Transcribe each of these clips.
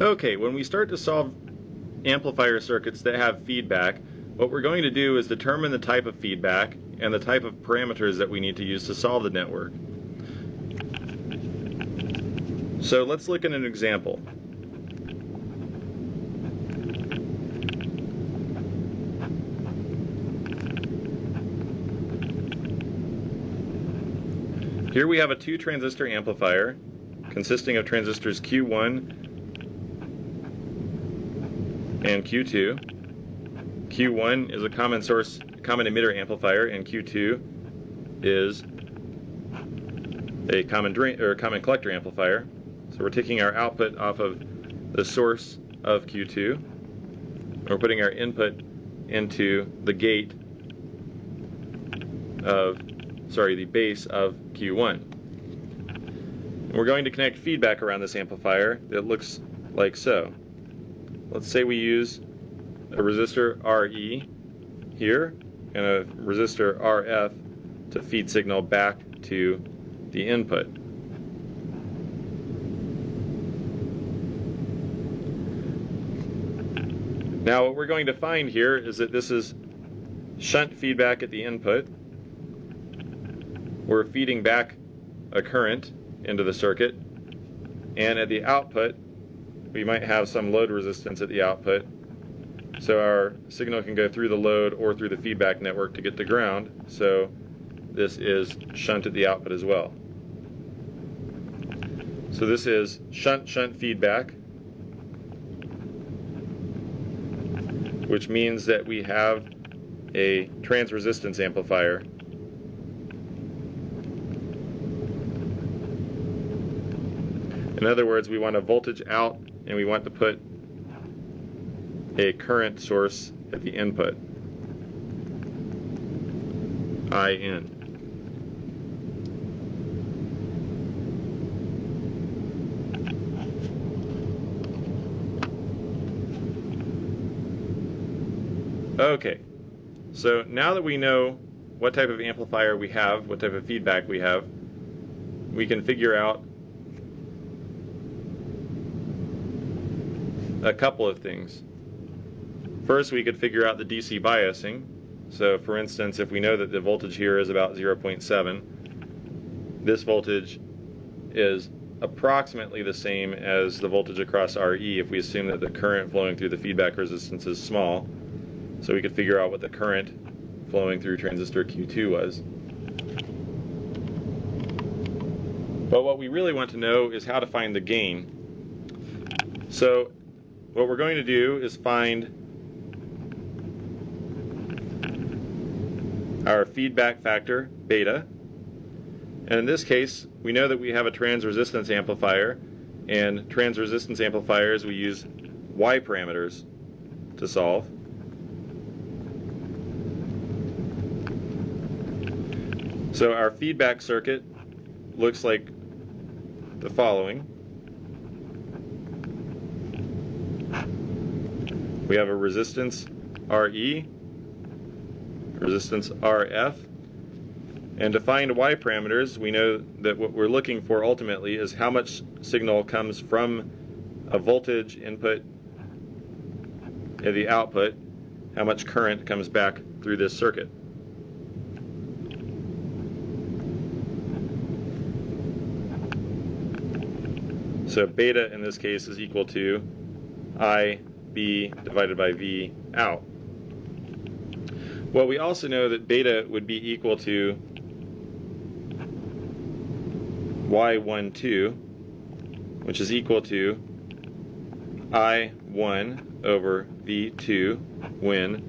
Okay, when we start to solve amplifier circuits that have feedback, what we're going to do is determine the type of feedback and the type of parameters that we need to use to solve the network. So let's look at an example. Here we have a 2-transistor amplifier consisting of transistors Q1 and Q2. Q1 is a common emitter amplifier, and Q2 is a common collector amplifier. So we're taking our output off of the source of Q2. We're putting our input into the base of Q1. And we're going to connect feedback around this amplifier that looks like so. Let's say we use a resistor RE here and a resistor RF to feed signal back to the input. Now what we're going to find here is that this is shunt feedback at the input. We're feeding back a current into the circuit, and at the output we might have some load resistance at the output, so our signal can go through the load or through the feedback network to get to ground, so this is shunt at the output as well. So this is shunt feedback, which means that we have a trans resistance amplifier. In other words, we want a voltage out and we want to put a current source at the input, IN. Okay, so now that we know what type of amplifier we have, what type of feedback we have, we can figure out a couple of things. First, we could figure out the DC biasing. So for instance, if we know that the voltage here is about 0.7, this voltage is approximately the same as the voltage across RE if we assume that the current flowing through the feedback resistance is small. So we could figure out what the current flowing through transistor Q2 was. But what we really want to know is how to find the gain. So what we're going to do is find our feedback factor, beta. And in this case, we know that we have a trans resistance amplifier, and trans resistance amplifiers we use Y parameters to solve. So our feedback circuit looks like the following. We have a resistance RE, resistance RF, and to find Y parameters, we know that what we're looking for ultimately is how much signal comes from a voltage input at the output, how much current comes back through this circuit. So beta in this case is equal to IB divided by V out. Well, we also know that beta would be equal to Y12, which is equal to I1 over V2 when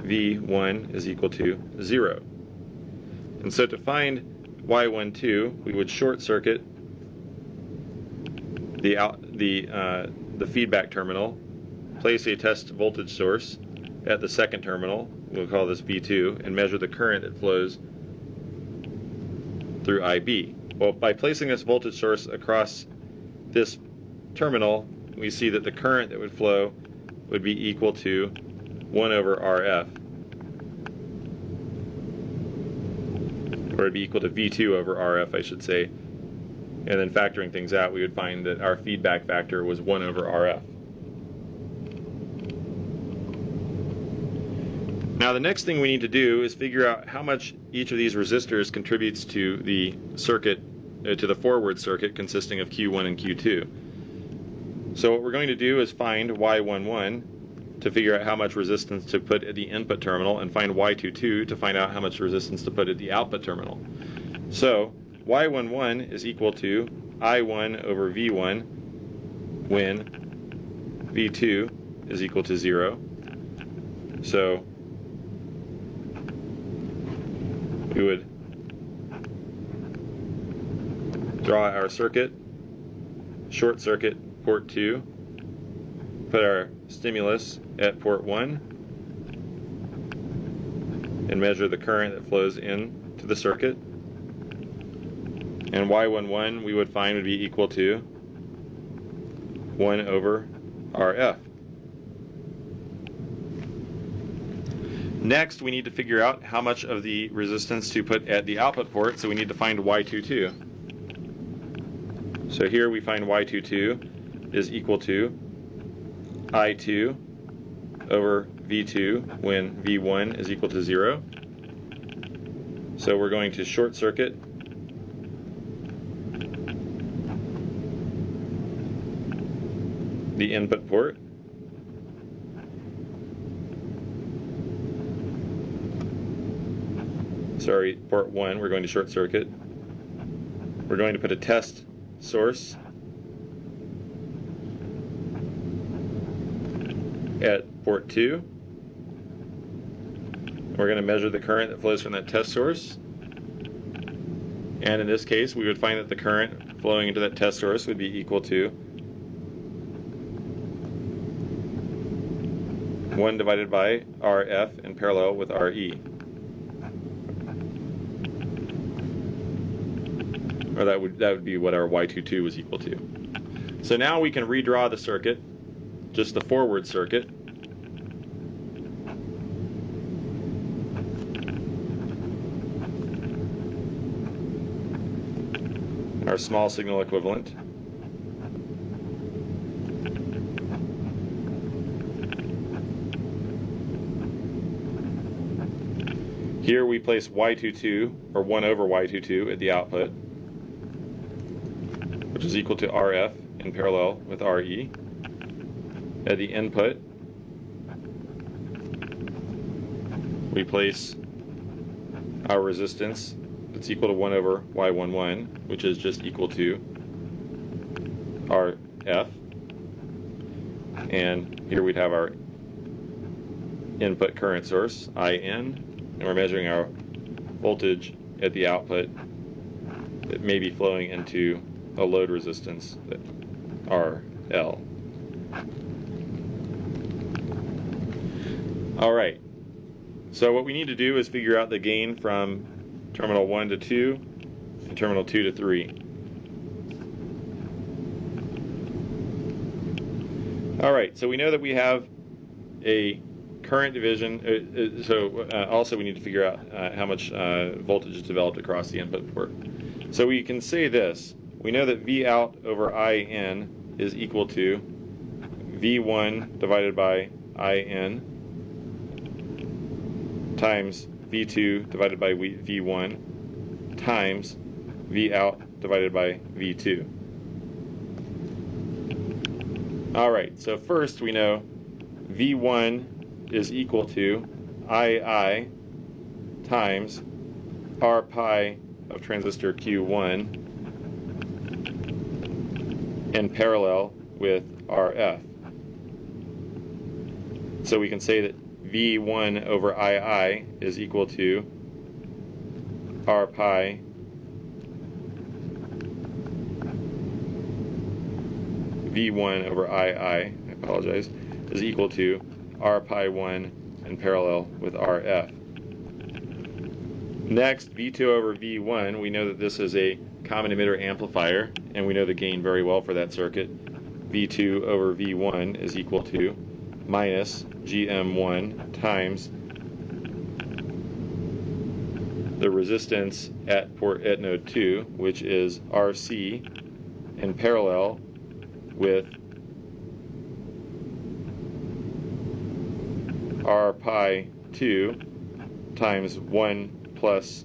V1 is equal to 0. And so to find Y12, we would short circuit the feedback terminal, place a test voltage source at the second terminal, we'll call this V2, and measure the current that flows through IB. Well, by placing this voltage source across this terminal, we see that the current that would flow would be equal to 1 over RF, or it'd be equal to V2 over RF, I should say. And then factoring things out, we would find that our feedback factor was 1 over RF. Now the next thing we need to do is figure out how much each of these resistors contributes to the circuit, to the forward circuit consisting of Q1 and Q2. So what we're going to do is find Y11 to figure out how much resistance to put at the input terminal, and find Y22 to find out how much resistance to put at the output terminal. So Y11 is equal to I1 over V1 when V2 is equal to 0. So we would draw our circuit, short circuit port 2, put our stimulus at port 1, and measure the current that flows into the circuit. And Y11 we would find would be equal to 1 over RF. Next, we need to figure out how much of the resistance to put at the output port, so we need to find Y22. So here we find Y22 is equal to I2 over V2 when V1 is equal to 0. So we're going to short circuit the input port. Sorry, port 1, we're going to short circuit. We're going to put a test source at port 2. We're going to measure the current that flows from that test source. And in this case, we would find that the current flowing into that test source would be equal to 1 divided by RF in parallel with RE. Or that would be what our Y22 was equal to. So now we can redraw the circuit, just the forward circuit. Our small signal equivalent. Here we place Y22, or 1 over Y22 at the output, which is equal to RF in parallel with RE. At the input, we place our resistance that's equal to 1 over Y11, which is just equal to RF. And here we'd have our input current source, IN, and we're measuring our voltage at the output that may be flowing into a load resistance, RL. Alright, so what we need to do is figure out the gain from terminal 1 to 2 and terminal 2 to 3. Alright, so we know that we have a current division, also we need to figure out how much voltage is developed across the input port. So we can say this. We know that V out over IN is equal to V1 divided by IN times V2 divided by V1 times V out divided by V2. Alright, so first we know V1 is equal to II times R pi of transistor Q1 in parallel with RF. So we can say that V1 over II is equal to R pi V1 over II, I apologize, is equal to R pi 1 in parallel with RF. Next, V2 over V1, we know that this is a common emitter amplifier, and we know the gain very well for that circuit. V2 over V1 is equal to minus GM1 times the resistance at node 2, which is RC, in parallel with R pi 2 times 1 plus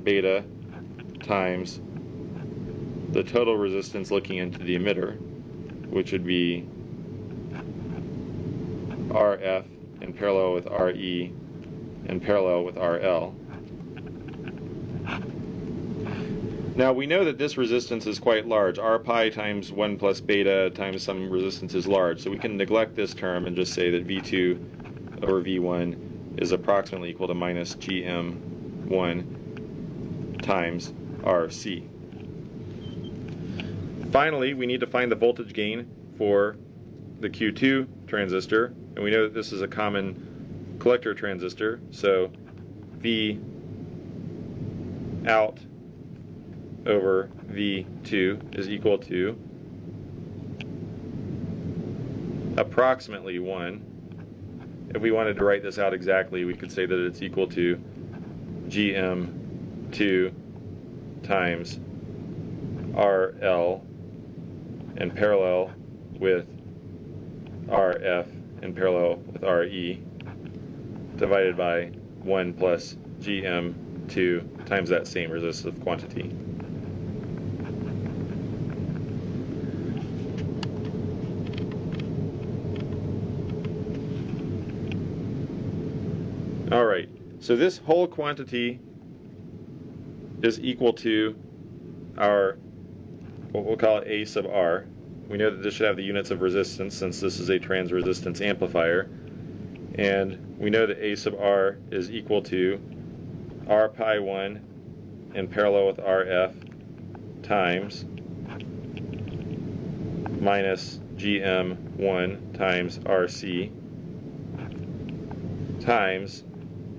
beta times the total resistance looking into the emitter, which would be RF in parallel with RE in parallel with RL. Now we know that this resistance is quite large. R pi times 1 plus beta times some resistance is large, so we can neglect this term and just say that V2 over V1 is approximately equal to minus GM1 times RC. Finally, we need to find the voltage gain for the Q2 transistor, and we know that this is a common collector transistor, so V out over V2 is equal to approximately 1. If we wanted to write this out exactly, we could say that it's equal to GM2 times RL in parallel with RF in parallel with RE divided by 1 plus GM2 times that same resistive quantity. Alright, so this whole quantity is equal to our, what we'll call A sub R. We know that this should have the units of resistance since this is a trans-resistance amplifier. And we know that A sub R is equal to R pi 1 in parallel with RF times minus GM1 times RC times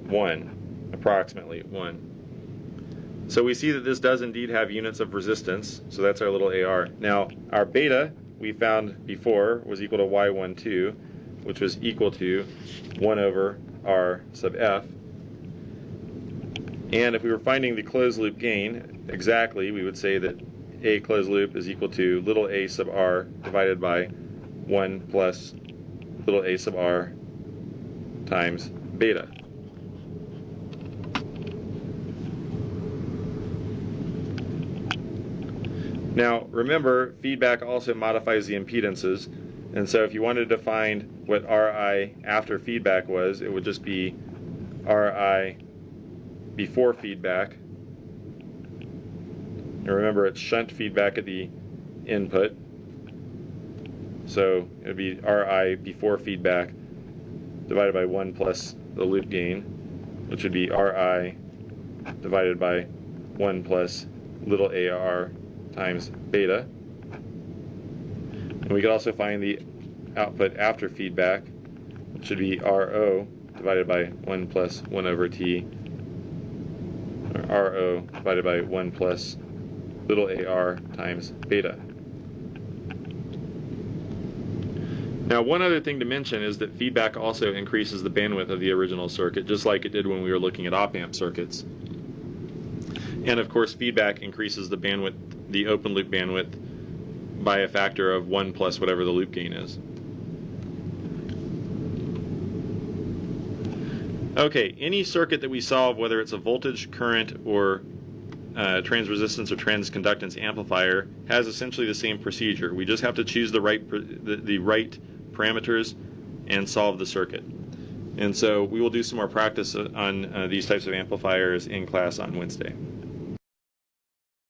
1, approximately 1. So we see that this does indeed have units of resistance, so that's our little AR. Now, our beta we found before was equal to Y12, which was equal to 1 over R sub F. And if we were finding the closed loop gain exactly, we would say that A closed loop is equal to little a sub R divided by 1 plus little a sub R times beta. Now remember, feedback also modifies the impedances, and so if you wanted to find what Ri after feedback was, it would just be Ri before feedback. And remember, it's shunt feedback at the input, so it would be Ri before feedback divided by 1 plus the loop gain, which would be Ri divided by 1 plus little AR times beta. And we could also find the output after feedback, which should be RO divided by 1 plus 1 over T, or RO divided by 1 plus little AR times beta. Now, one other thing to mention is that feedback also increases the bandwidth of the original circuit, just like it did when we were looking at op-amp circuits. And of course, feedback increases the bandwidth, the open loop bandwidth, by a factor of 1 plus whatever the loop gain is. Okay, any circuit that we solve, whether it's a voltage, current, or trans-resistance or trans-conductance amplifier, has essentially the same procedure. We just have to choose the right parameters and solve the circuit. And so we will do some more practice on these types of amplifiers in class on Wednesday.